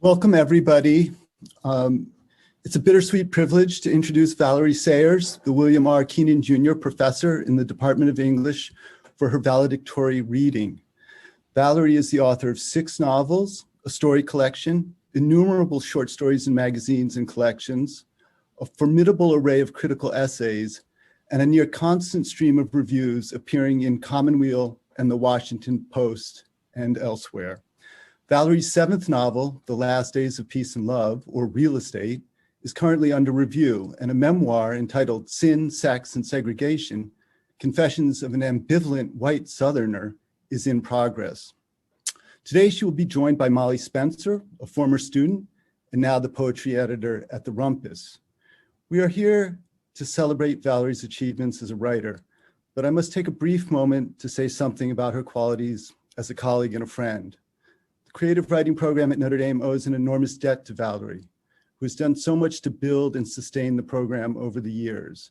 Welcome, everybody. It's a bittersweet privilege to introduce Valerie Sayers, the William R. Kenan Jr. Professor in the Department of English, for her valedictory reading. Valerie is the author of 6 novels, a story collection, innumerable short stories in magazines and collections, a formidable array of critical essays, and a near constant stream of reviews appearing in Commonweal and the Washington Post and elsewhere. Valerie's 7th novel, The Last Days of Peace and Love, or Real Estate, is currently under review, and a memoir entitled Sin, Sex, and Segregation, Confessions of an Ambivalent White Southerner, is in progress. Today, she will be joined by Molly Spencer, a former student, and now the poetry editor at the Rumpus. We are here to celebrate Valerie's achievements as a writer, but I must take a brief moment to say something about her qualities as a colleague and a friend. The creative writing program at Notre Dame owes an enormous debt to Valerie, who has done so much to build and sustain the program over the years.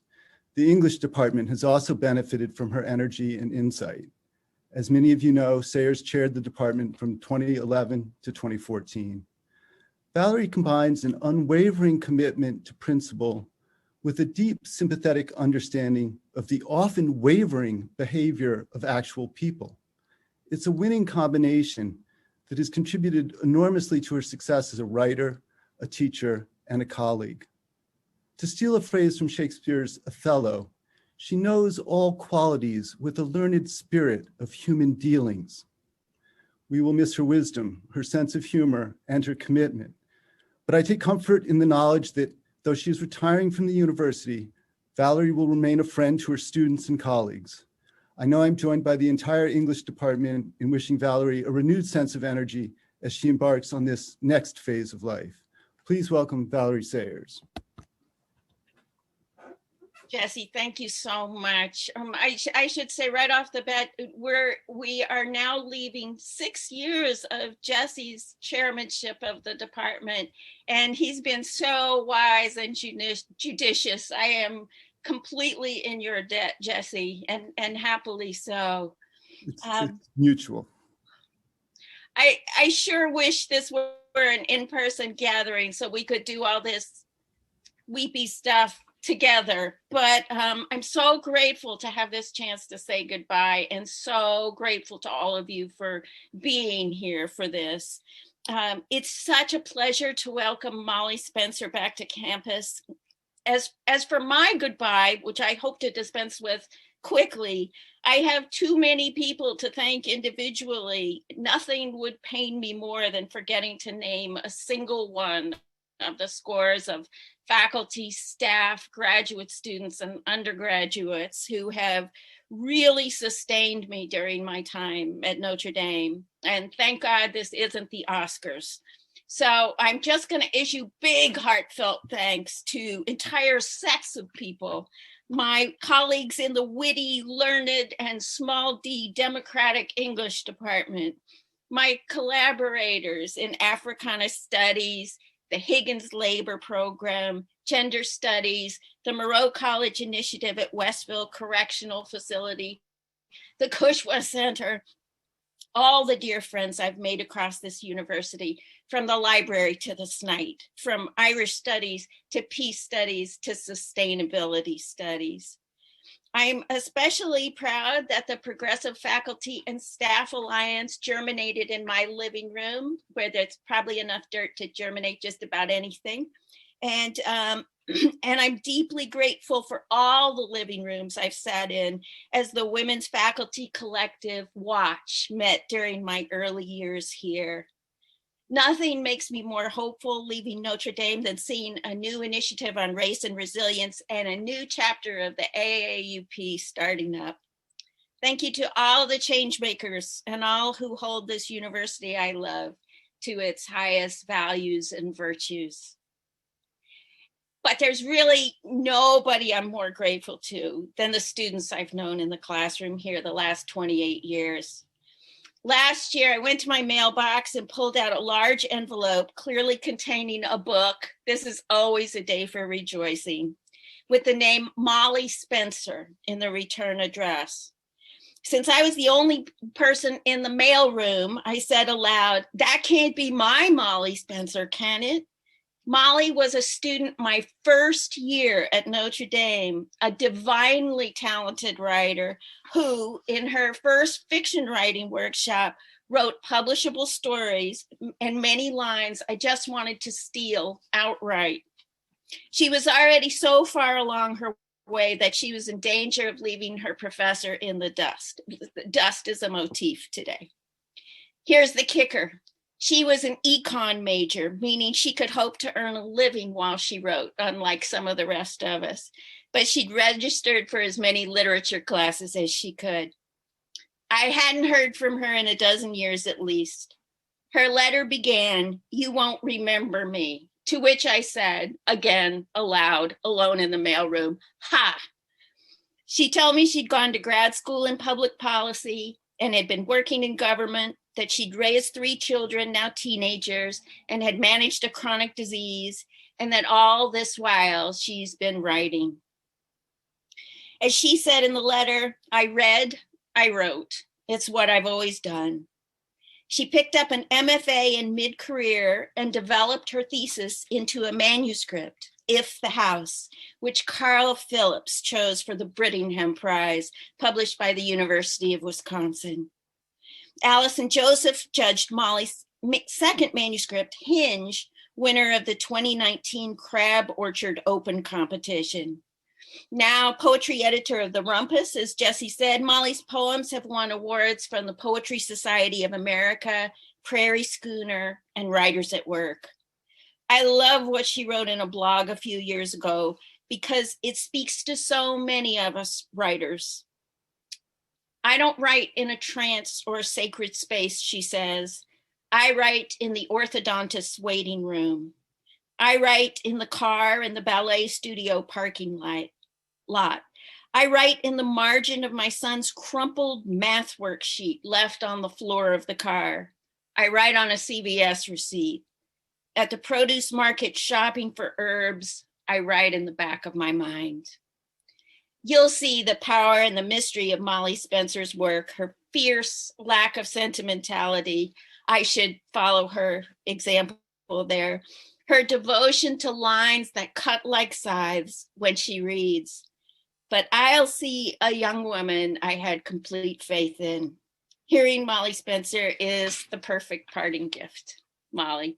The English department has also benefited from her energy and insight. As many of you know, Sayers chaired the department from 2011 to 2014. Valerie combines an unwavering commitment to principle with a deep sympathetic understanding of the often wavering behavior of actual people. It's a winning combination that has contributed enormously to her success as a writer, a teacher, and a colleague. To steal a phrase from Shakespeare's Othello, she knows all qualities with a learned spirit of human dealings. We will miss her wisdom, her sense of humor, and her commitment. But I take comfort in the knowledge that though she is retiring from the university, Valerie will remain a friend to her students and colleagues. I know I'm joined by the entire English department in wishing Valerie a renewed sense of energy as she embarks on this next phase of life. Please welcome Valerie Sayers. Jesse, thank you so much. I should say right off the bat, we are now leaving 6 years of Jesse's chairmanship of the department, and he's been so wise and judicious. I am completely in your debt, Jesse, and happily so. It's mutual. I sure wish this were an in-person gathering so we could do all this weepy stuff together, but I'm so grateful to have this chance to say goodbye, and so grateful to all of you for being here for this. It's such a pleasure to welcome Molly Spencer back to campus. As for my goodbye, which I hope to dispense with quickly, I have too many people to thank individually. Nothing would pain me more than forgetting to name a single one of the scores of faculty, staff, graduate students, and undergraduates who have really sustained me during my time at Notre Dame. And thank God this isn't the Oscars. So I'm just going to issue big heartfelt thanks to entire sets of people, my colleagues in the witty, learned, and small d Democratic English department, my collaborators in Africana Studies, the Higgins Labor Program, Gender Studies, the Moreau College Initiative at Westville Correctional Facility, the Cushwa Center, all the dear friends I've made across this university, from the library to the SNITE, from Irish studies to peace studies to sustainability studies. I'm especially proud that the Progressive Faculty and Staff Alliance germinated in my living room, where there's probably enough dirt to germinate just about anything. And I'm deeply grateful for all the living rooms I've sat in as the Women's Faculty Collective Watch met during my early years here. Nothing makes me more hopeful leaving Notre Dame than seeing a new initiative on race and resilience and a new chapter of the AAUP starting up. Thank you to all the change makers and all who hold this university I love to its highest values and virtues. But there's really nobody I'm more grateful to than the students I've known in the classroom here the last 28 years. Last year, I went to my mailbox and pulled out a large envelope clearly containing a book. This is always a day for rejoicing, with the name Molly Spencer in the return address. Since I was the only person in the mailroom, I said aloud, "That can't be my Molly Spencer, can it?" Molly was a student my first year at Notre Dame, a divinely talented writer who, in her first fiction writing workshop, wrote publishable stories and many lines I just wanted to steal outright. She was already so far along her way that she was in danger of leaving her professor in the dust. Dust is a motif today. Here's the kicker. She was an econ major, meaning she could hope to earn a living while she wrote, unlike some of the rest of us. But she'd registered for as many literature classes as she could. I hadn't heard from her in a dozen years at least. Her letter began, "You won't remember me," to which I said, again, aloud, alone in the mailroom, "Ha!" She told me she'd gone to grad school in public policy and had been working in government, that she'd raised 3 children, now teenagers, and had managed a chronic disease, and that all this while she's been writing. As she said in the letter, I read, I wrote. It's what I've always done. She picked up an MFA in mid-career and developed her thesis into a manuscript, If the House, which Carl Phillips chose for the Brittingham Prize, published by the University of Wisconsin. Allison Joseph judged Molly's second manuscript, Hinge, winner of the 2019 Crab Orchard Open competition. Now poetry editor of the Rumpus, as Jesse said, Molly's poems have won awards from the Poetry Society of America, Prairie Schooner, and Writers at Work. I love what she wrote in a blog a few years ago because it speaks to so many of us writers. I don't write in a trance or a sacred space, she says. I write in the orthodontist's waiting room. I write in the car in the ballet studio parking lot. I write in the margin of my son's crumpled math worksheet left on the floor of the car. I write on a CVS receipt. At the produce market shopping for herbs, I write in the back of my mind. You'll see the power and the mystery of Molly Spencer's work, her fierce lack of sentimentality. I should follow her example there. Her devotion to lines that cut like scythes when she reads. But I'll see a young woman I had complete faith in. Hearing Molly Spencer is the perfect parting gift. Molly.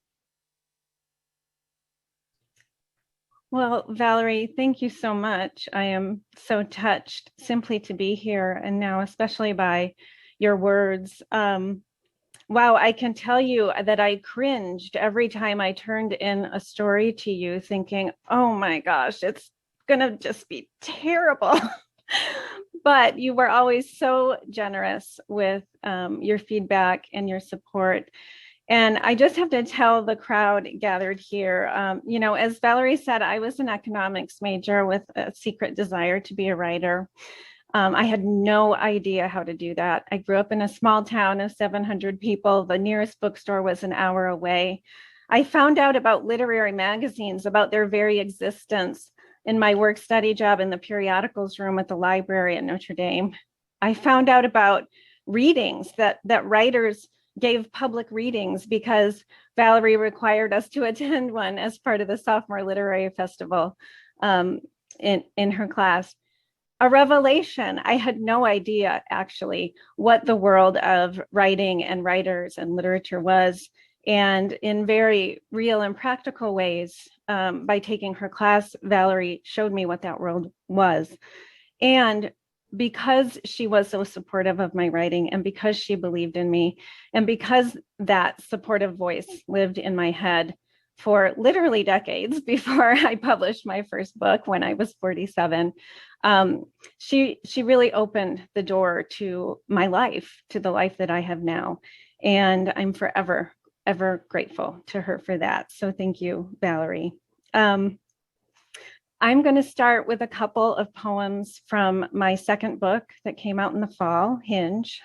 Well, Valerie, thank you so much. I am so touched simply to be here, and now especially by your words. Wow, I can tell you that I cringed every time I turned in a story to you thinking, oh my gosh, it's gonna just be terrible. But you were always so generous with your feedback and your support. And I just have to tell the crowd gathered here, as Valerie said, I was an economics major with a secret desire to be a writer. I had no idea how to do that. I grew up in a small town of 700 people. The nearest bookstore was an hour away. I found out about literary magazines, about their very existence in my work study job in the periodicals room at the library at Notre Dame. I found out about readings that writers gave public readings because Valerie required us to attend one as part of the sophomore literary festival in her class. A revelation. I had no idea actually what the world of writing and writers and literature was. And in very real and practical ways, by taking her class, Valerie showed me what that world was. And because she was so supportive of my writing, and because she believed in me, and because that supportive voice lived in my head for literally decades before I published my first book when I was 47, she really opened the door to my life, to the life that I have now. And I'm forever, ever grateful to her for that. So thank you, Valerie. I'm going to start with a couple of poems from my second book that came out in the fall, Hinge.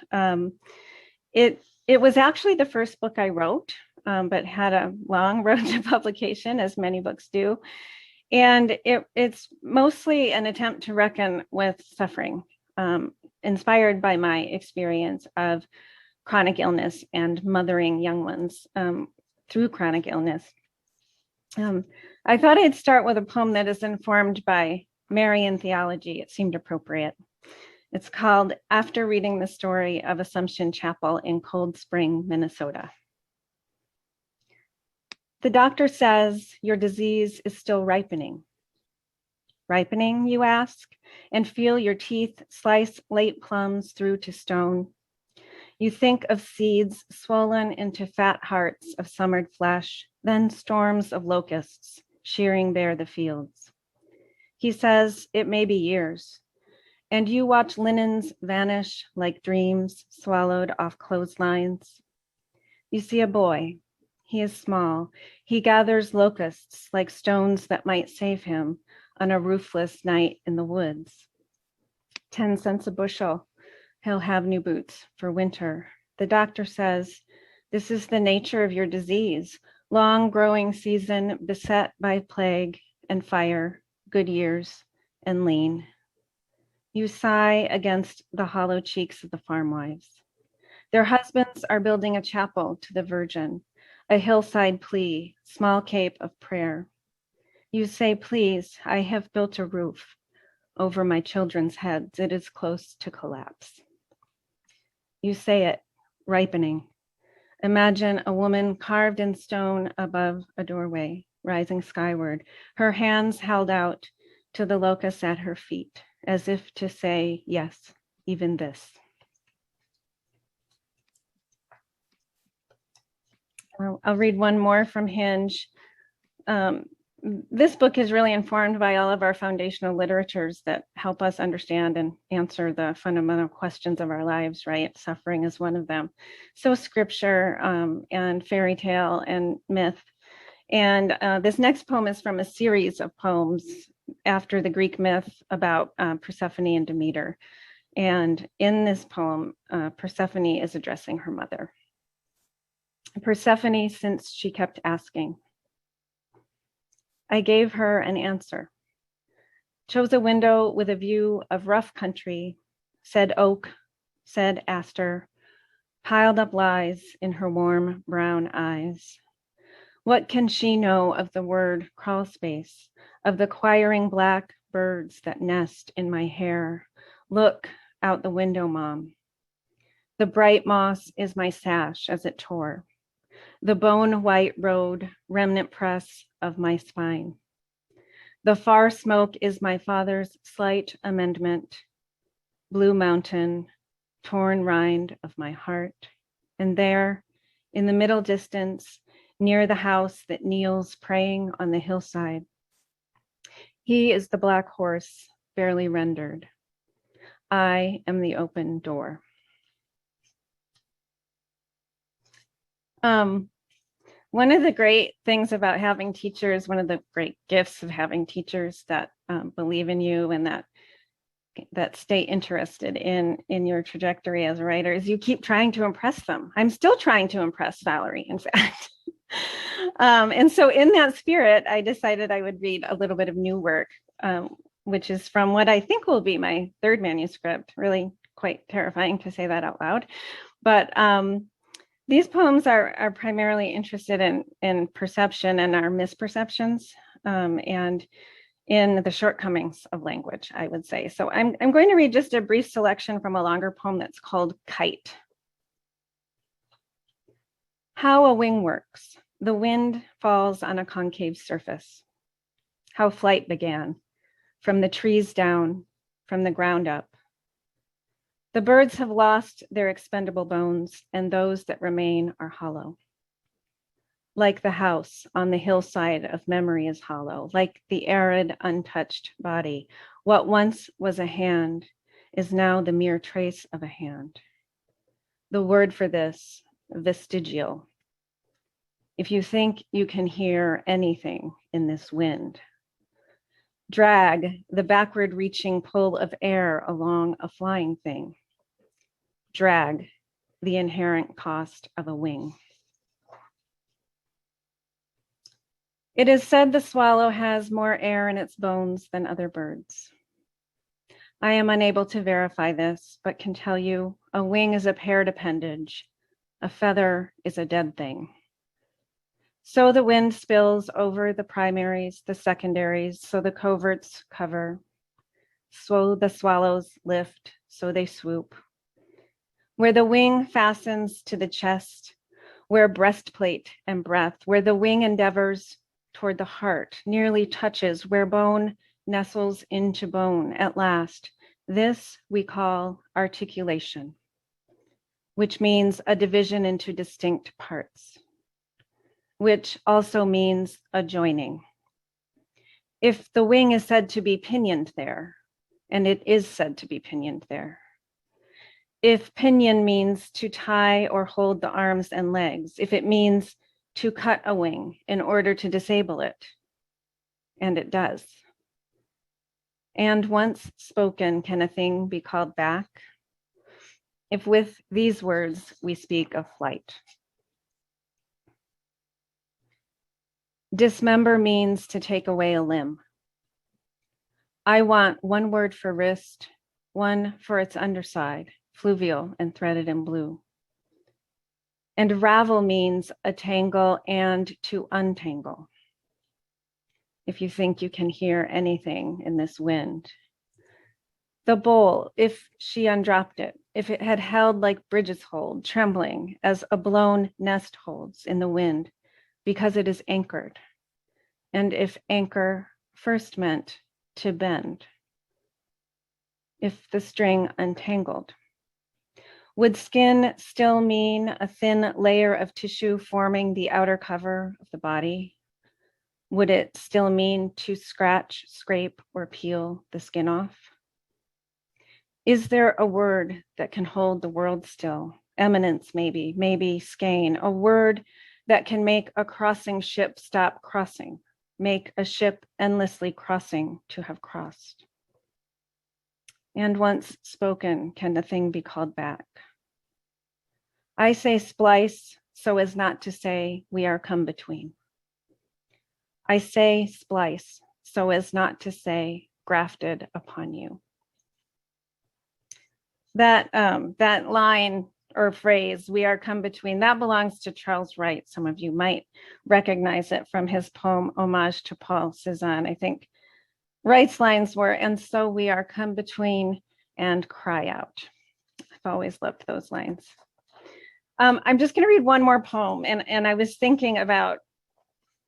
It was actually the first book I wrote, but had a long road to publication, as many books do. And it's mostly an attempt to reckon with suffering. inspired by my experience of chronic illness and mothering young ones through chronic illness. I thought I'd start with a poem that is informed by Marian theology. It seemed appropriate. It's called After Reading the Story of Assumption Chapel in Cold Spring, Minnesota. The doctor says your disease is still ripening. Ripening, you ask, and feel your teeth slice late plums through to stone. You think of seeds swollen into fat hearts of summered flesh, then storms of locusts shearing bare the fields. He says it may be years, and you watch linens vanish like dreams swallowed off clotheslines. You see a boy. He is small. He gathers locusts like stones that might save him on a roofless night in the woods. 10 cents a bushel. He'll have new boots for winter. The doctor says, this is the nature of your disease, long growing season beset by plague and fire, good years and lean. You sigh against the hollow cheeks of the farm wives. Their husbands are building a chapel to the Virgin, a hillside plea, small cape of prayer. You say, please, I have built a roof over my children's heads. It is close to collapse. You say it, ripening. Imagine a woman carved in stone above a doorway, rising skyward, her hands held out to the locusts at her feet, as if to say, yes, even this. I'll read one more from Hinge. This book is really informed by all of our foundational literatures that help us understand and answer the fundamental questions of our lives, right? Suffering is one of them. So scripture and fairy tale and myth. And this next poem is from a series of poems after the Greek myth about Persephone and Demeter. And in this poem, Persephone is addressing her mother. Persephone, since she kept asking, I gave her an answer, chose a window with a view of rough country, said oak, said aster, piled up lies in her warm brown eyes. What can she know of the word crawl space, of the choiring black birds that nest in my hair? Look out the window, Mom. The bright moss is my sash as it tore. The bone white road, remnant press of my spine. The far smoke is my father's slight amendment, blue mountain, torn rind of my heart. And there, in the middle distance, near the house that kneels praying on the hillside, he is the black horse, barely rendered. I am the open door. One of the great things about having teachers, one of the great gifts of having teachers that believe in you and that stay interested in your trajectory as a writer is you keep trying to impress them. I'm still trying to impress Valerie, in fact. And so in that spirit, I decided I would read a little bit of new work, which is from what I think will be my third manuscript. Really quite terrifying to say that out loud. But these poems are primarily interested in perception and our misperceptions and in the shortcomings of language, I would say. So I'm going to read just a brief selection from a longer poem that's called Kite. How a wing works. The wind falls on a concave surface. How flight began, from the trees down, from the ground up. The birds have lost their expendable bones, and those that remain are hollow. Like the house on the hillside of memory is hollow, like the arid, untouched body. What once was a hand is now the mere trace of a hand. The word for this, vestigial. If you think you can hear anything in this wind, drag the backward reaching pull of air along a flying thing. Drag the inherent cost of a wing. It is said the swallow has more air in its bones than other birds. I am unable to verify this, but can tell you a wing is a paired appendage. A feather is a dead thing. So the wind spills over the primaries, the secondaries, so the coverts cover. So the swallows lift, so they swoop. Where the wing fastens to the chest, where breastplate and breath, where the wing endeavors toward the heart, nearly touches, where bone nestles into bone at last. This we call articulation, which means a division into distinct parts, which also means a joining. If the wing is said to be pinioned there, and it is said to be pinioned there, if pinion means to tie or hold the arms and legs, if it means to cut a wing in order to disable it, and it does. And once spoken, can a thing be called back? If with these words we speak of flight. Dismember means to take away a limb. I want one word for wrist, one for its underside, fluvial and threaded in blue. And ravel means a tangle and to untangle. If you think you can hear anything in this wind. The bowl, if she undropped it, if it had held like bridges hold, trembling as a blown nest holds in the wind, because it is anchored. And if anchor first meant to bend, if the string untangled. Would skin still mean a thin layer of tissue forming the outer cover of the body? Would it still mean to scratch, scrape, or peel the skin off? Is there a word that can hold the world still? Eminence, maybe skein, a word that can make a crossing ship stop crossing, make a ship endlessly crossing to have crossed. And once spoken, can the thing be called back? I say splice so as not to say we are come between. I say splice so as not to say grafted upon you. That line or phrase, we are come between, that belongs to Charles Wright. Some of you might recognize it from his poem, Homage to Paul Cézanne. I think Wright's lines were, and so we are come between and cry out. I've always loved those lines. I'm just gonna read one more poem, and I was thinking about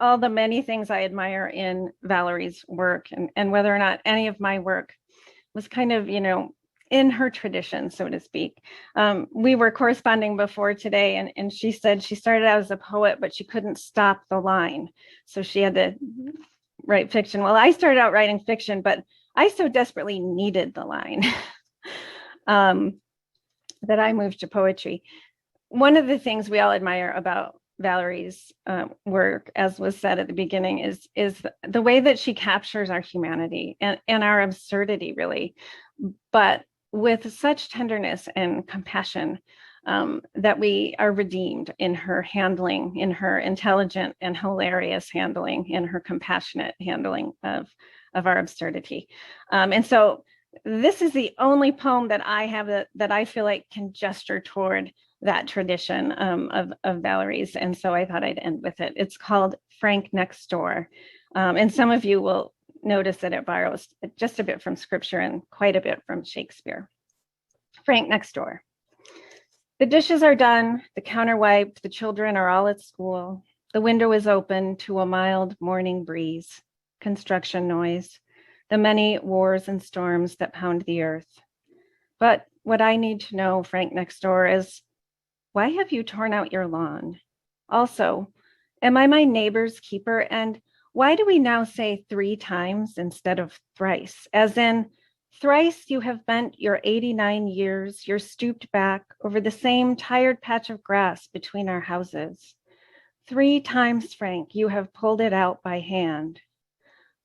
all the many things I admire in Valerie's work and whether or not any of my work was kind of, in her tradition, so to speak. We were corresponding before today, and she said she started out as a poet, but she couldn't stop the line. So she had to write fiction. Well, I started out writing fiction, but I so desperately needed the line that I moved to poetry. One of the things we all admire about Valerie's work, as was said at the beginning, is the way that she captures our humanity and our absurdity, really, but with such tenderness and compassion that we are redeemed in her handling, in her intelligent and hilarious handling, in her compassionate handling of our absurdity. And so this is the only poem that I have that I feel like can gesture toward that tradition of Valerie's. And so I thought I'd end with it. It's called Frank Next Door. And some of you will notice that it borrows just a bit from scripture and quite a bit from Shakespeare. Frank Next Door. The dishes are done, the counter wiped, the children are all at school. The window is open to a mild morning breeze, construction noise, the many wars and storms that pound the earth. But what I need to know, Frank Next Door, is why have you torn out your lawn? Also, am I my neighbor's keeper? And why do we now say 3 times instead of thrice? As in, thrice you have bent your 89 years, your stooped back over the same tired patch of grass between our houses. 3 times, Frank, you have pulled it out by hand.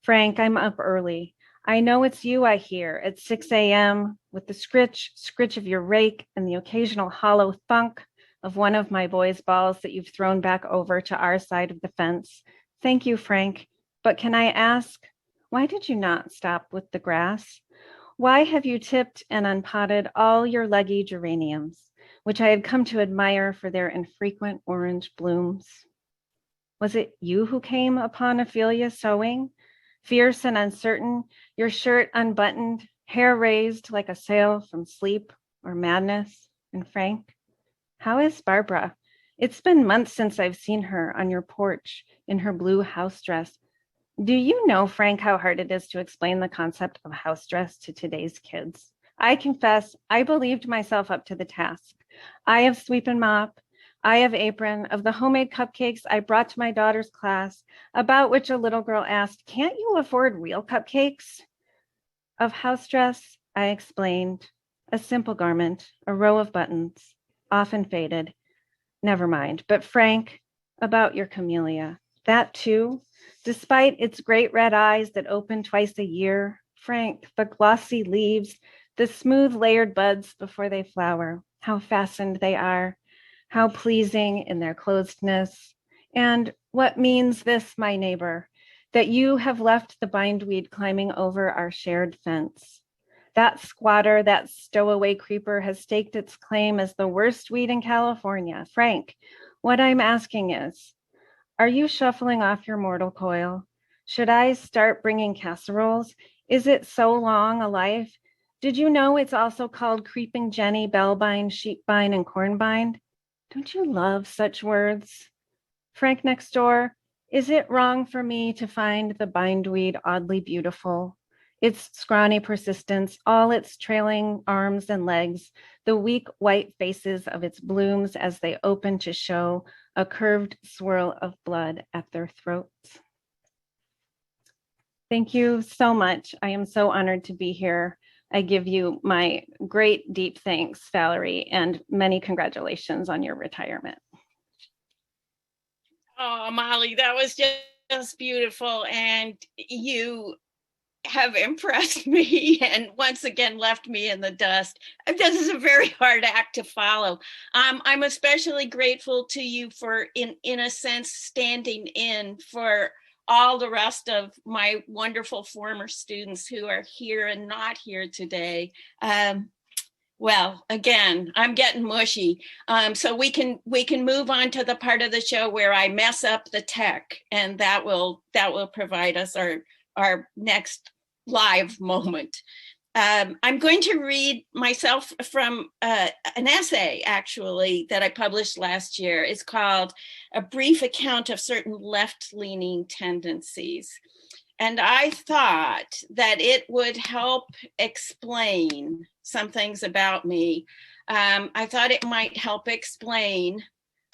Frank, I'm up early. I know it's you I hear at 6 a.m. with the scritch of your rake and the occasional hollow thunk of one of my boys' balls that you've thrown back over to our side of the fence. Thank you, Frank. But can I ask, why did you not stop with the grass? Why have you tipped and unpotted all your leggy geraniums, which I had come to admire for their infrequent orange blooms? Was it you who came upon Ophelia sewing, fierce and uncertain, your shirt unbuttoned, hair raised like a sail from sleep or madness? And Frank, how is Barbara? It's been months since I've seen her on your porch in her blue house dress. Do you know, Frank, how hard it is to explain the concept of house dress to today's kids? I confess, I believed myself up to the task. I have sweep and mop. I have apron of the homemade cupcakes I brought to my daughter's class, about which a little girl asked, "Can't you afford real cupcakes?" Of house dress, I explained, a simple garment, a row of buttons, often faded. Never mind. But Frank, about your camellia, that too, despite its great red eyes that open twice a year, Frank, the glossy leaves, the smooth layered buds before they flower, how fastened they are, how pleasing in their closedness. And what means this, my neighbor, that you have left the bindweed climbing over our shared fence? That squatter, that stowaway creeper has staked its claim as the worst weed in California. Frank, what I'm asking is, are you shuffling off your mortal coil? Should I start bringing casseroles? Is it so long a life? Did you know it's also called creeping Jenny, bellbind, sheepbind, and cornbind? Don't you love such words? Frank next door, is it wrong for me to find the bindweed oddly beautiful? Its scrawny persistence, all its trailing arms and legs, the weak white faces of its blooms as they open to show a curved swirl of blood at their throats. Thank you so much. I am so honored to be here. I give you my great deep thanks, Valerie, and many congratulations on your retirement. Oh, Molly, that was just beautiful. And you have impressed me and once again left me in the dust. This is a very hard act to follow. I'm especially grateful to you for, in a sense, standing in for all the rest of my wonderful former students who are here and not here today. Well, again, I'm getting mushy. So we can move on to the part of the show where I mess up the tech, and that will provide us our next live moment. I'm going to read myself from an essay, actually, that I published last year. It's called A Brief Account of Certain Left-Leaning Tendencies. And I thought that it would help explain some things about me. I thought it might help explain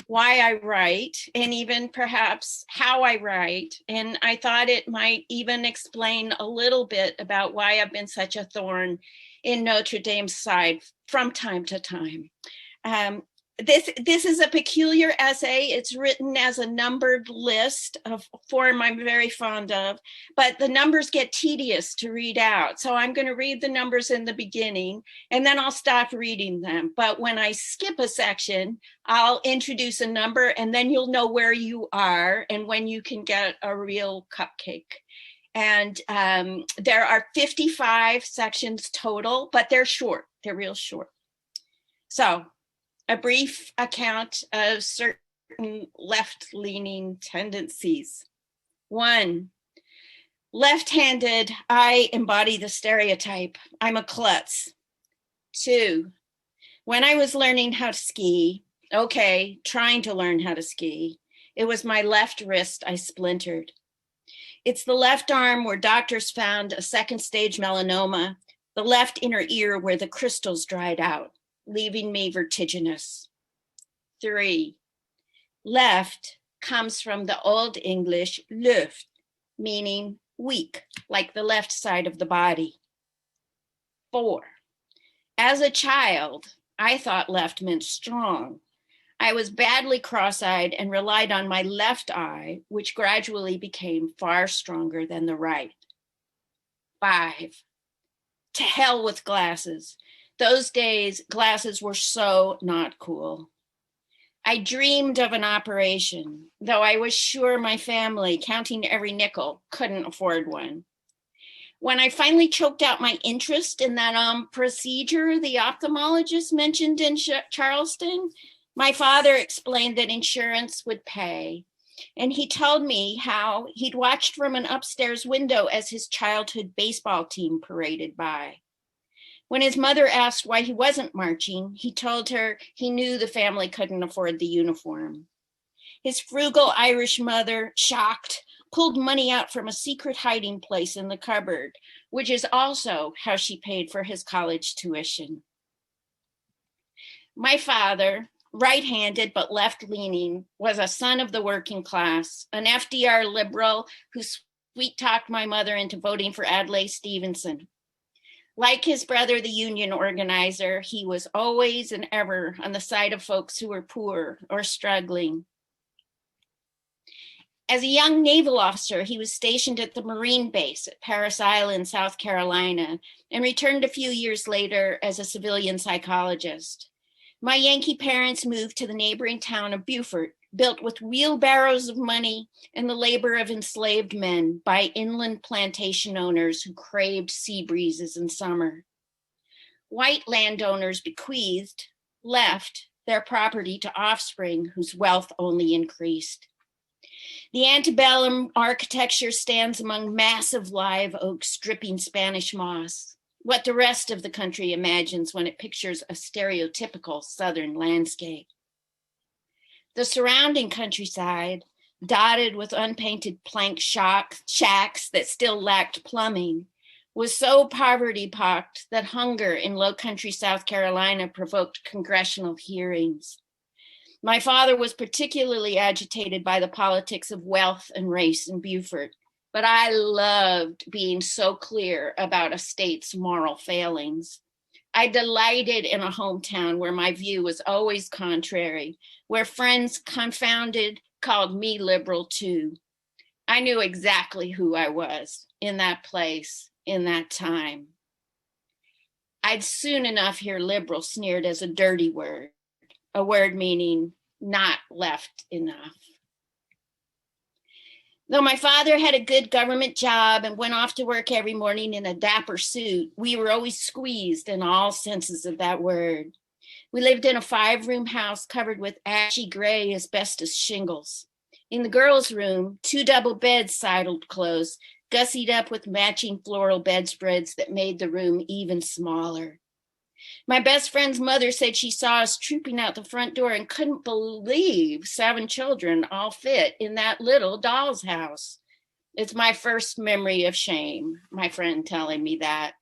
why I write, and even perhaps how I write. And I thought it might even explain a little bit about why I've been such a thorn in Notre Dame's side from time to time. This is a peculiar essay. It's written as a numbered list of form I'm very fond of, but the numbers get tedious to read out. So I'm going to read the numbers in the beginning, and then I'll stop reading them. But when I skip a section, I'll introduce a number, and then you'll know where you are and when you can get a real cupcake. And there are 55 sections total, but they're short. They're real short. So, a brief account of certain left-leaning tendencies. 1, left-handed, I embody the stereotype. I'm a klutz. 2, when I was learning how to ski, trying to learn how to ski, it was my left wrist I splintered. It's the left arm where doctors found a second stage melanoma, the left inner ear where the crystals dried out, leaving me vertiginous. 3, left comes from the Old English luft, meaning weak, like the left side of the body. 4, as a child, I thought left meant strong. I was badly cross-eyed and relied on my left eye, which gradually became far stronger than the right. 5, to hell with glasses. Those days, glasses were so not cool. I dreamed of an operation, though I was sure my family, counting every nickel, couldn't afford one. When I finally choked out my interest in that procedure the ophthalmologist mentioned in Charleston, my father explained that insurance would pay. And he told me how he'd watched from an upstairs window as his childhood baseball team paraded by. When his mother asked why he wasn't marching, he told her he knew the family couldn't afford the uniform. His frugal Irish mother, shocked, pulled money out from a secret hiding place in the cupboard, which is also how she paid for his college tuition. My father, right-handed but left-leaning, was a son of the working class, an FDR liberal who sweet-talked my mother into voting for Adlai Stevenson. Like his brother, the union organizer, he was always and ever on the side of folks who were poor or struggling. As a young naval officer, he was stationed at the Marine base at Parris Island, South Carolina, and returned a few years later as a civilian psychologist. My Yankee parents moved to the neighboring town of Beaufort, built with wheelbarrows of money and the labor of enslaved men by inland plantation owners who craved sea breezes in summer. White landowners left their property to offspring whose wealth only increased. The antebellum architecture stands among massive live oaks dripping Spanish moss, what the rest of the country imagines when it pictures a stereotypical Southern landscape. The surrounding countryside, dotted with unpainted plank shacks that still lacked plumbing, was so poverty-pocked that hunger in low-country South Carolina provoked congressional hearings. My father was particularly agitated by the politics of wealth and race in Beaufort, but I loved being so clear about a state's moral failings. I delighted in a hometown where my view was always contrary, where friends confounded called me liberal too. I knew exactly who I was in that place, in that time. I'd soon enough hear liberal sneered as a dirty word, a word meaning not left enough. Though my father had a good government job and went off to work every morning in a dapper suit, we were always squeezed in all senses of that word. We lived in a 5-room house covered with ashy gray asbestos shingles. In the girls' room, 2 double beds sidled close, gussied up with matching floral bedspreads that made the room even smaller. My best friend's mother said she saw us trooping out the front door and couldn't believe 7 children all fit in that little doll's house. It's my first memory of shame, my friend telling me that.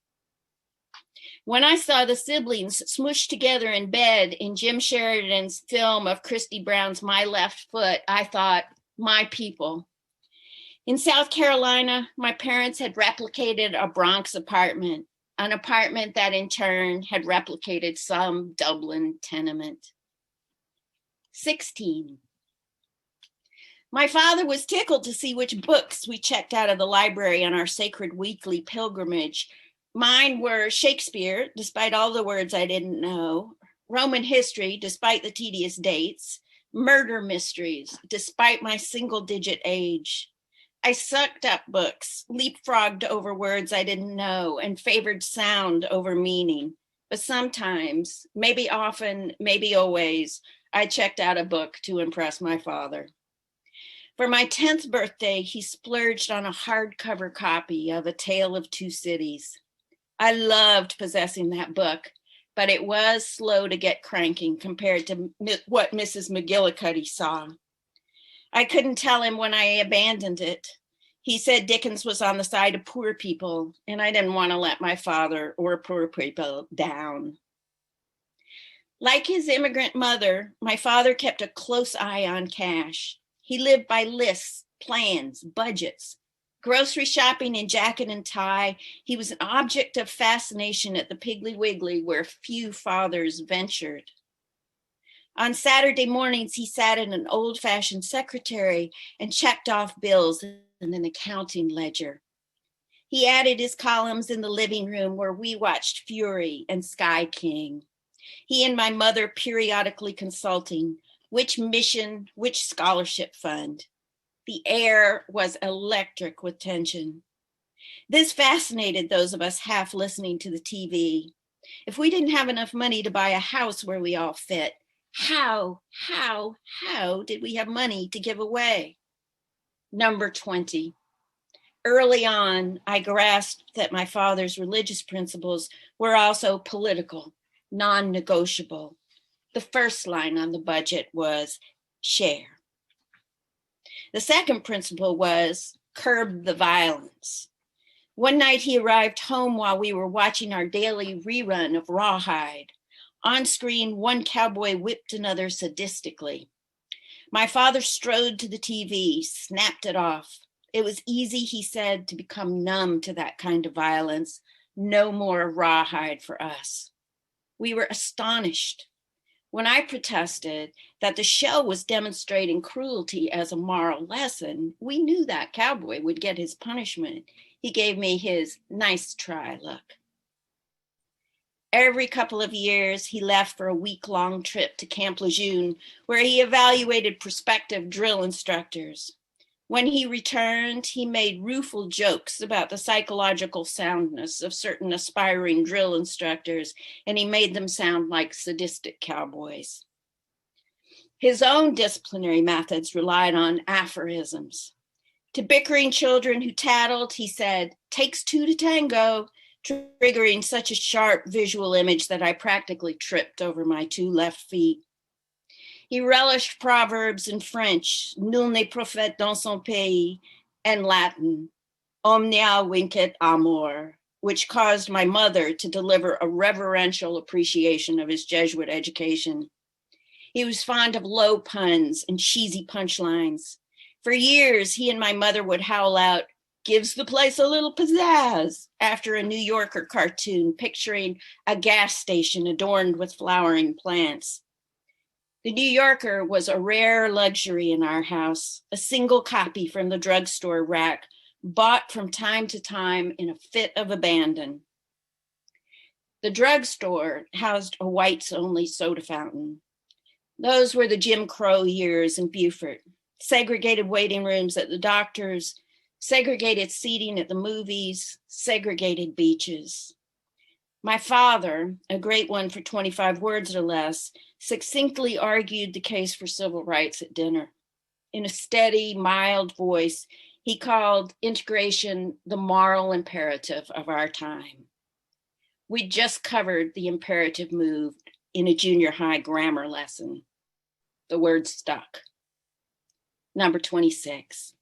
When I saw the siblings smushed together in bed in Jim Sheridan's film of Christy Brown's My Left Foot, I thought, my people. In South Carolina, my parents had replicated a Bronx apartment, an apartment that in turn had replicated some Dublin tenement. 16. My father was tickled to see which books we checked out of the library on our sacred weekly pilgrimage. Mine were Shakespeare, despite all the words I didn't know, Roman history, despite the tedious dates, murder mysteries, despite my single-digit age. I sucked up books, leapfrogged over words I didn't know, and favored sound over meaning. But sometimes, maybe often, maybe always, I checked out a book to impress my father. For my 10th birthday, he splurged on a hardcover copy of A Tale of Two Cities. I loved possessing that book, but it was slow to get cranking compared to what Mrs. McGillicuddy saw. I couldn't tell him when I abandoned it. He said Dickens was on the side of poor people, and I didn't want to let my father or poor people down. Like his immigrant mother, my father kept a close eye on cash. He lived by lists, plans, budgets. Grocery shopping in jacket and tie, he was an object of fascination at the Piggly Wiggly where few fathers ventured. On Saturday mornings, he sat in an old-fashioned secretary and checked off bills in an accounting ledger. He added his columns in the living room where we watched Fury and Sky King. He and my mother periodically consulting which mission, which scholarship fund. The air was electric with tension. This fascinated those of us half listening to the TV. If we didn't have enough money to buy a house where we all fit, how did we have money to give away? Number 20. Early on, I grasped that my father's religious principles were also political, non-negotiable. The first line on the budget was share. The second principle was curb the violence. One night he arrived home while we were watching our daily rerun of Rawhide. On screen, one cowboy whipped another sadistically. My father strode to the TV, snapped it off. It was easy, he said, to become numb to that kind of violence. No more Rawhide for us. We were astonished. When I protested that the show was demonstrating cruelty as a moral lesson, we knew that cowboy would get his punishment. He gave me his nice try look. Every couple of years, he left for a week-long trip to Camp Lejeune, where he evaluated prospective drill instructors. When he returned, he made rueful jokes about the psychological soundness of certain aspiring drill instructors, and he made them sound like sadistic cowboys. His own disciplinary methods relied on aphorisms. To bickering children who tattled, he said, "Takes two to tango," triggering such a sharp visual image that I practically tripped over my two left feet. He relished proverbs in French, "Nul n'est prophète dans son pays," and Latin, "Omnia vincit amor," which caused my mother to deliver a reverential appreciation of his Jesuit education. He was fond of low puns and cheesy punchlines. For years, he and my mother would howl out, "Gives the place a little pizzazz," after a New Yorker cartoon picturing a gas station adorned with flowering plants. The New Yorker was a rare luxury in our house, a single copy from the drugstore rack, bought from time to time in a fit of abandon. The drugstore housed a whites-only soda fountain. Those were the Jim Crow years in Beaufort. Segregated waiting rooms at the doctor's, segregated seating at the movies, segregated beaches. My father, a great one for 25 words or less, succinctly argued the case for civil rights at dinner. In a steady, mild voice, he called integration the moral imperative of our time. We'd just covered the imperative move in a junior high grammar lesson. The word stuck. Number 26.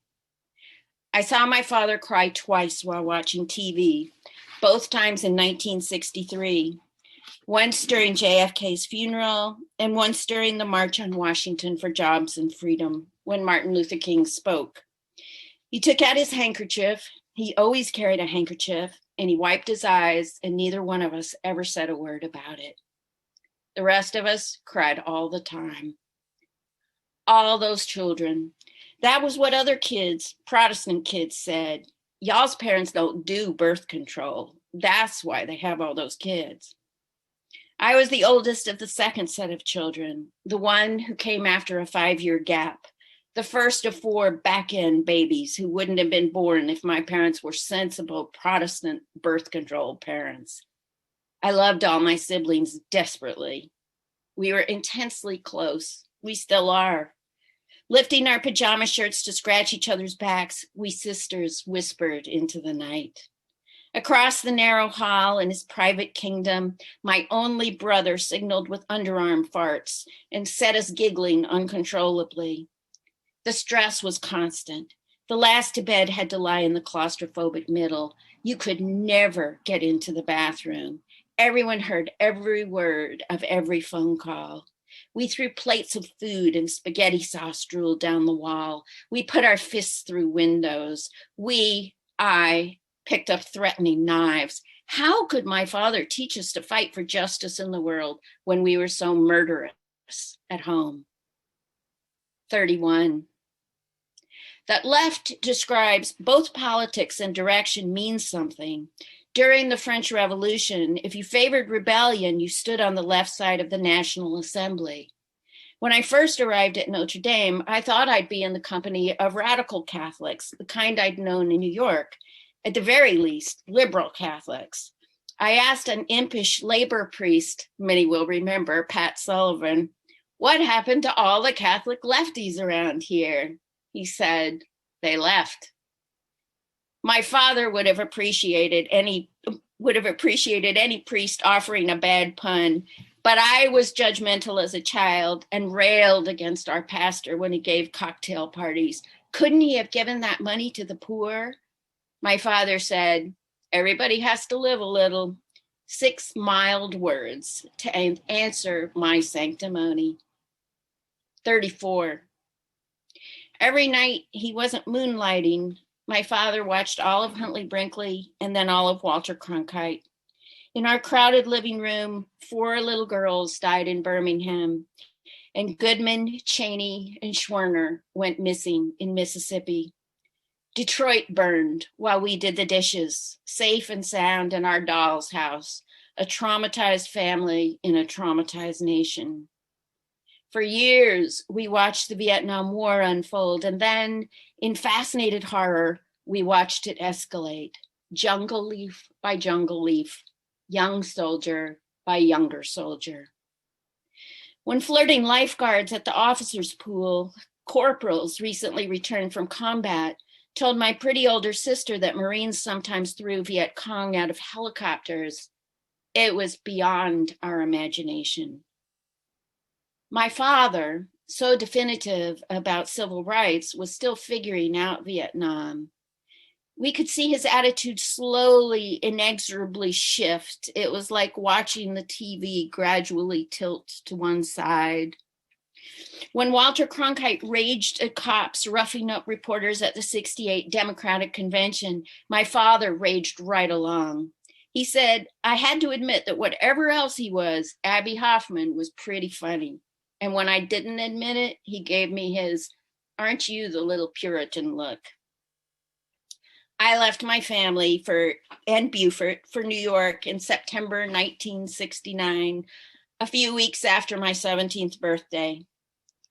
I saw my father cry twice while watching TV, both times in 1963, once during JFK's funeral and once during the March on Washington for Jobs and Freedom, when Martin Luther King spoke. He took out his handkerchief. He always carried a handkerchief, and he wiped his eyes, and neither one of us ever said a word about it. The rest of us cried all the time. All those children. That was what other kids, Protestant kids, said. Y'all's parents don't do birth control. That's why they have all those kids. I was the oldest of the second set of children, the one who came after a 5-year gap, the first of 4 back-end babies who wouldn't have been born if my parents were sensible Protestant birth control parents. I loved all my siblings desperately. We were intensely close. We still are. Lifting our pajama shirts to scratch each other's backs, we sisters whispered into the night. Across the narrow hall in his private kingdom, my only brother signaled with underarm farts and set us giggling uncontrollably. The stress was constant. The last to bed had to lie in the claustrophobic middle. You could never get into the bathroom. Everyone heard every word of every phone call. We threw plates of food and spaghetti sauce drool down the wall. We put our fists through windows. I picked up threatening knives. How could my father teach us to fight for justice in the world when we were so murderous at home? 31. That left describes both politics and direction means something. During the French Revolution, if you favored rebellion, you stood on the left side of the National Assembly. When I first arrived at Notre Dame, I thought I'd be in the company of radical Catholics, the kind I'd known in New York. at the very least, liberal Catholics. I asked an impish labor priest, many will remember, Pat Sullivan, what happened to all the Catholic lefties around here? He said, they left. My father would have appreciated any priest offering a bad pun, but I was judgmental as a child and railed against our pastor when he gave cocktail parties. Couldn't he have given that money to the poor? My father said, everybody has to live a little. 6 mild words to answer my sanctimony. 34. Every night he wasn't moonlighting, my father watched all of Huntley Brinkley and then all of Walter Cronkite. In our crowded living room, 4 little girls died in Birmingham, and Goodman, Cheney, and Schwerner went missing in Mississippi. Detroit burned while we did the dishes, safe and sound in our doll's house, a traumatized family in a traumatized nation. For years, we watched the Vietnam War unfold, and then, in fascinated horror, we watched it escalate, jungle leaf by jungle leaf, young soldier by younger soldier. When flirting lifeguards at the officers' pool, corporals recently returned from combat told my pretty older sister that Marines sometimes threw Viet Cong out of helicopters, it was beyond our imagination. My father, so definitive about civil rights, was still figuring out Vietnam. We could see his attitude slowly, inexorably shift. It was like watching the TV gradually tilt to one side. When Walter Cronkite raged at cops roughing up reporters at the 68 Democratic Convention, my father raged right along. He said, I had to admit that whatever else he was, Abby Hoffman was pretty funny. And when I didn't admit it, he gave me his, aren't you the little Puritan look? I left my family and Beaufort for New York in September 1969, a few weeks after my 17th birthday.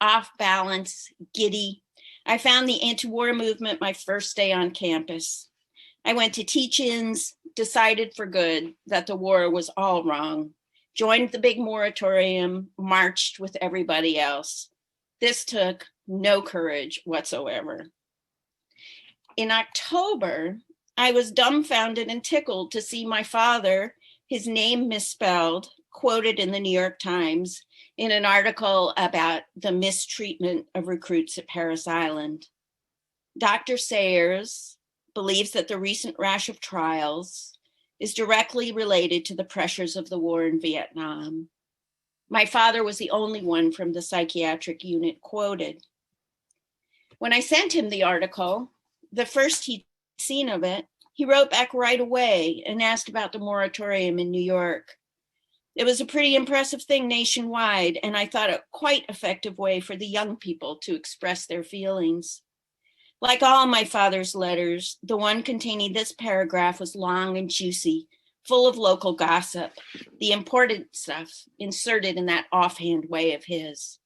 Off balance, giddy, I found the anti-war movement my first day on campus. I went to teach-ins, decided for good that the war was all wrong, joined the big moratorium, marched with everybody else. This took no courage whatsoever. In October, I was dumbfounded and tickled to see my father, his name misspelled, quoted in the New York Times in an article about the mistreatment of recruits at Parris Island. Dr. Sayers believes that the recent rash of trials is directly related to the pressures of the war in Vietnam. My father was the only one from the psychiatric unit quoted. When I sent him the article, the first he'd seen of it, he wrote back right away and asked about the moratorium in New York. It was a pretty impressive thing nationwide, and I thought a quite effective way for the young people to express their feelings. Like all my father's letters, the one containing this paragraph was long and juicy, full of local gossip, the important stuff inserted in that offhand way of his.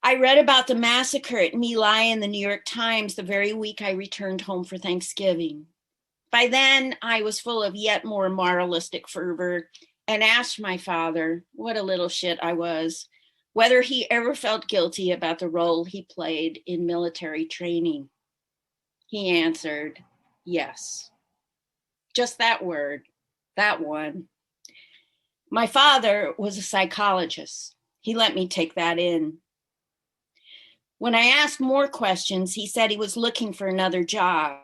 I read about the massacre at My Lai in the New York Times the very week I returned home for Thanksgiving. By then, I was full of yet more moralistic fervor and asked my father, what a little shit I was, whether he ever felt guilty about the role he played in military training. He answered, yes. Just that word, that one. My father was a psychologist. He let me take that in. When I asked more questions, he said he was looking for another job,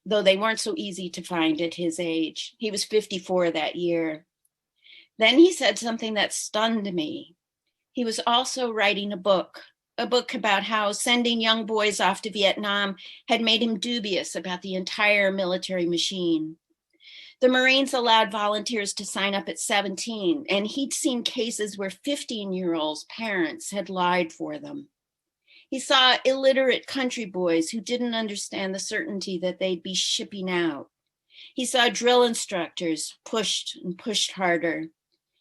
though they weren't so easy to find at his age. He was 54 that year. Then he said something that stunned me. He was also writing a book about how sending young boys off to Vietnam had made him dubious about the entire military machine. The Marines allowed volunteers to sign up at 17, and he'd seen cases where 15-year-olds' parents had lied for them. He saw illiterate country boys who didn't understand the certainty that they'd be shipping out. He saw drill instructors pushed and pushed harder.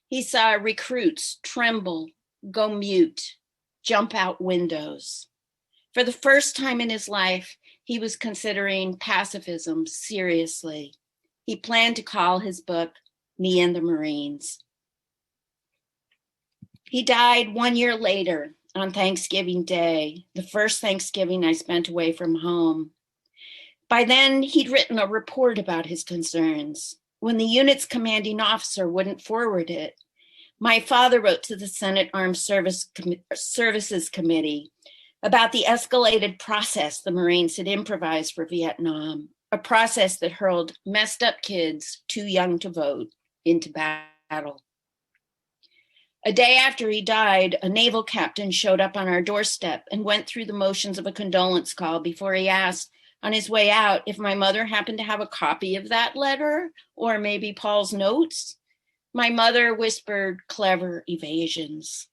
He saw recruits tremble, go mute, jump out windows. For the first time in his life, he was considering pacifism seriously. He planned to call his book Me and the Marines. He died 1 year later on Thanksgiving Day, the first Thanksgiving I spent away from home. By then, he'd written a report about his concerns. When the unit's commanding officer wouldn't forward it, my father wrote to the Senate Armed Services Committee about the escalated process the Marines had improvised for Vietnam, a process that hurled messed up kids too young to vote into battle. A day after he died, a naval captain showed up on our doorstep and went through the motions of a condolence call before he asked on his way out if my mother happened to have a copy of that letter or maybe Paul's notes. My mother whispered clever evasions.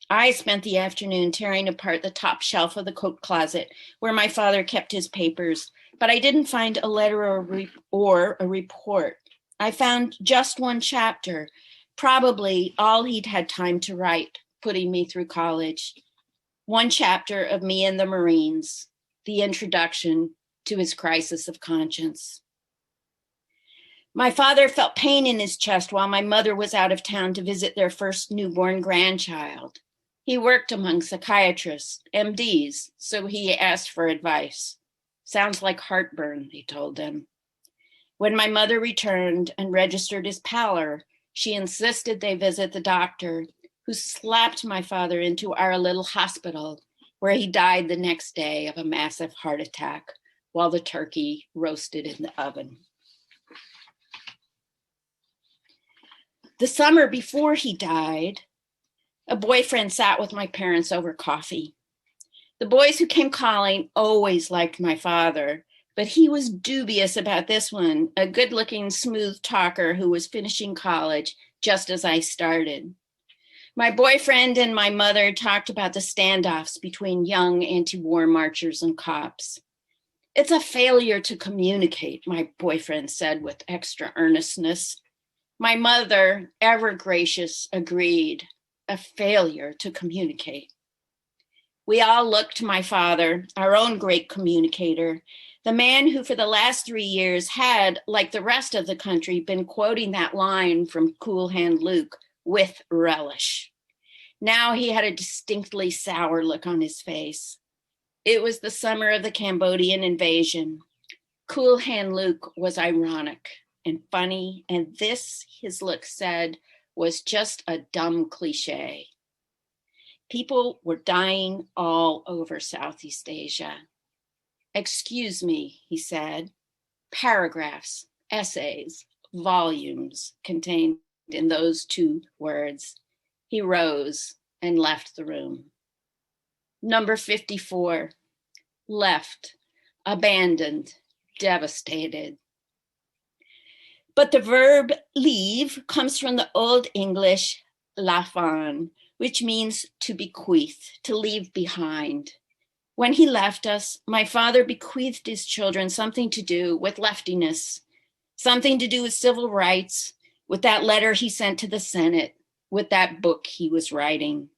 I spent the afternoon tearing apart the top shelf of the coat closet where my father kept his papers, but I didn't find a letter or a report. I found just one chapter, probably all he'd had time to write, putting me through college. One chapter of Me and the Marines, the introduction to his crisis of conscience. My father felt pain in his chest while my mother was out of town to visit their first newborn grandchild. He worked among psychiatrists, MDs, so he asked for advice. Sounds like heartburn, they told him. When my mother returned and registered his pallor, she insisted they visit the doctor, who slapped my father into our little hospital, where he died the next day of a massive heart attack while the turkey roasted in the oven. The summer before he died, a boyfriend sat with my parents over coffee. The boys who came calling always liked my father, but he was dubious about this one, a good-looking, smooth talker who was finishing college just as I started. My boyfriend and my mother talked about the standoffs between young anti-war marchers and cops. It's a failure to communicate, my boyfriend said with extra earnestness. My mother, ever gracious, agreed. A failure to communicate. We all looked to my father, our own great communicator, the man who for the last 3 years had, like the rest of the country, been quoting that line from Cool Hand Luke with relish. Now he had a distinctly sour look on his face. It was the summer of the Cambodian invasion. Cool Hand Luke was ironic and funny, and this, his look said, was just a dumb cliche. People were dying all over Southeast Asia. Excuse me, he said. Paragraphs, essays, volumes contained in those 2 words. He rose and left the room. Number 54, left, abandoned, devastated. But the verb leave comes from the Old English lafan, which means to bequeath, to leave behind. When he left us, my father bequeathed his children something to do with leftiness, something to do with civil rights, with that letter he sent to the Senate, with that book he was writing.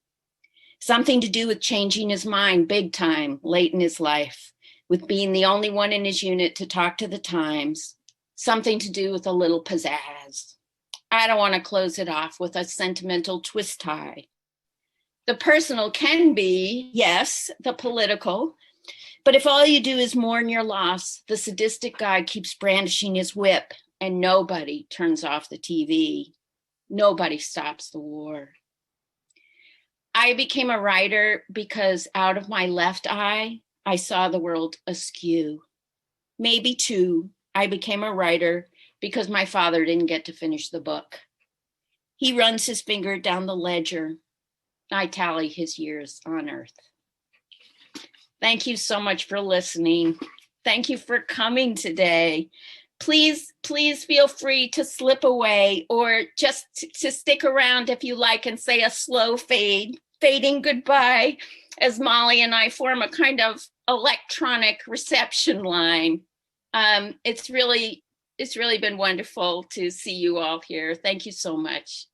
Something to do with changing his mind big time late in his life, with being the only one in his unit to talk to the Times. Something to do with a little pizzazz. I don't want to close it off with a sentimental twist tie. The personal can be, yes, the political, but if all you do is mourn your loss, the sadistic guy keeps brandishing his whip and nobody turns off the TV. Nobody stops the war. I became a writer because out of my left eye, I saw the world askew. Maybe 2. I became a writer because my father didn't get to finish the book. He runs his finger down the ledger. I tally his years on earth. Thank you so much for listening. Thank you for coming today. Please feel free to slip away or just to stick around if you like and say a slow fading goodbye as Molly and I form a kind of electronic reception line. It's really been wonderful to see you all here. Thank you so much.